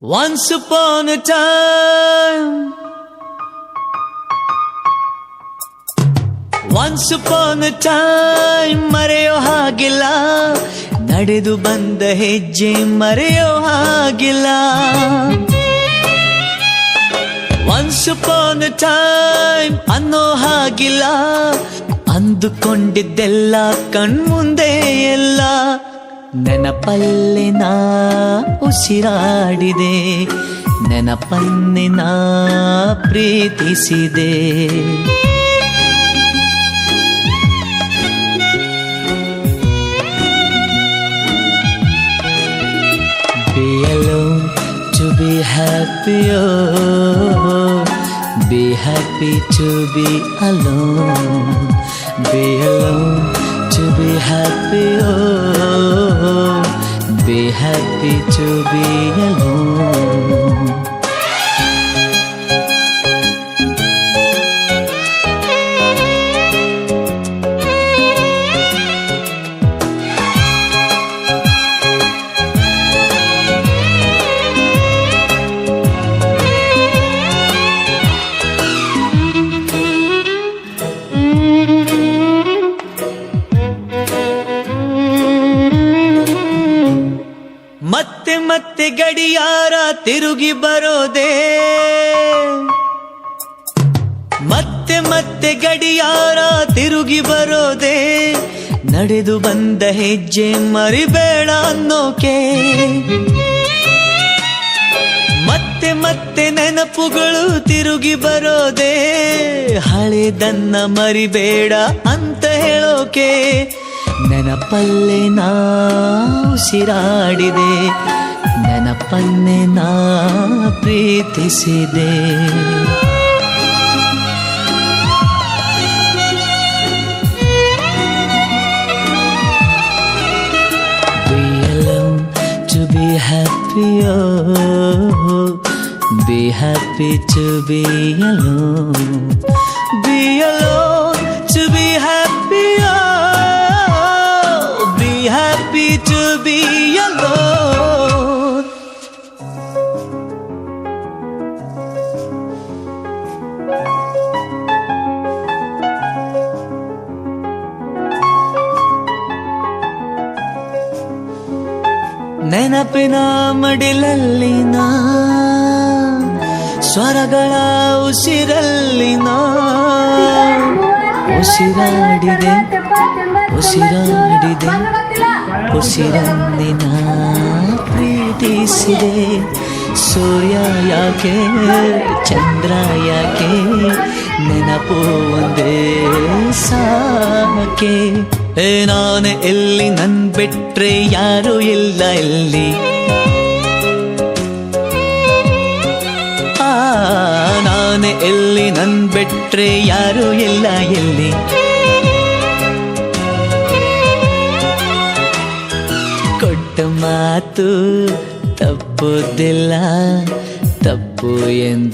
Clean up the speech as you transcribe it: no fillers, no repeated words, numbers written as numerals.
Once upon a time, once upon a time ಮರೆಯೋ ಹಾಗಿಲ್ಲ, ನಡೆದು ಬಂದ ಹೆಜ್ಜೆ ಮರೆಯೋ ಹಾಗಿಲ್ಲ. Once upon a time ಅನ್ನೋ ಹಾಗಿಲ್ಲ, ಅಂದುಕೊಂಡಿದ್ದೆಲ್ಲ ಕಣ್ಮುಂದೆ ಎಲ್ಲ ನೆನಪಲ್ಲಿ ನಾ ಉಸಿರಾಡಿದೆ, ನೆನಪನ್ನೇ ನಾ ಪ್ರೀತಿಸಿದೆ. Be alone to be happy, oh, be happy to be alone. Be alone to be happy, oh, be happy to be alone. ಮತ್ತೆ ಮತ್ತೆ ಗಡಿಯಾರ ತಿರುಗಿ ಬರೋದೇ, ಮತ್ತೆ ಮತ್ತೆ ಗಡಿಯಾರ ತಿರುಗಿ ಬರೋದೇ, ನಡೆದು ಬಂದ ಹೆಜ್ಜೆ ಮರಿಬೇಡ ಅನ್ನೋಕೆ. ಮತ್ತೆ ಮತ್ತೆ ನೆನಪುಗಳು ತಿರುಗಿ ಬರೋದೇ, ಹಳೆದನ್ನ ಮರಿಬೇಡ ಅಂತ ಹೇಳೋಕೆ. ನೆನಪಲ್ಲೇ ನಾ ಉಸಿರಾಡಿದೆ, ನೆನಪನ್ನೇ ನಾ ಪ್ರೀತಿಸಿದೆ. Be alone to be happy, oh, be happy to be alone. Be alone to be happy, oh, happy to be alone. ನೆನಪಿನ ಮಡಿಲಲ್ಲಿನ ಸ್ವರಗಳ ಉಸಿರಲ್ಲಿನ ಉಸಿರಾಡಿದೆ, ಉಸಿರಾಡಿದೆ, ಉಸಿರನ್ನಿನ ಪ್ರೀತಿಸಿದೆ. ಸೂರ್ಯ ಯಾಕೆ ಚಂದ್ರ ಯಾಕೆ, ನೆನಪು ಒಂದೇ ಸಾಕೆ. ನಾನೇ ಎಲ್ಲಿ ನನ್ ಬಿಟ್ರೆ ಯಾರು ಇಲ್ಲ ಎಲ್ಲಿ, ನಾನೇ ಎಲ್ಲಿ ನನ್ ಬಿಟ್ರೆ ಯಾರು ಇಲ್ಲ ಎಲ್ಲಿ. ಕೊಟ್ಟ ಮಾತು ತಪ್ಪುದಿಲ್ಲ, ತಪ್ಪು ಎಂದು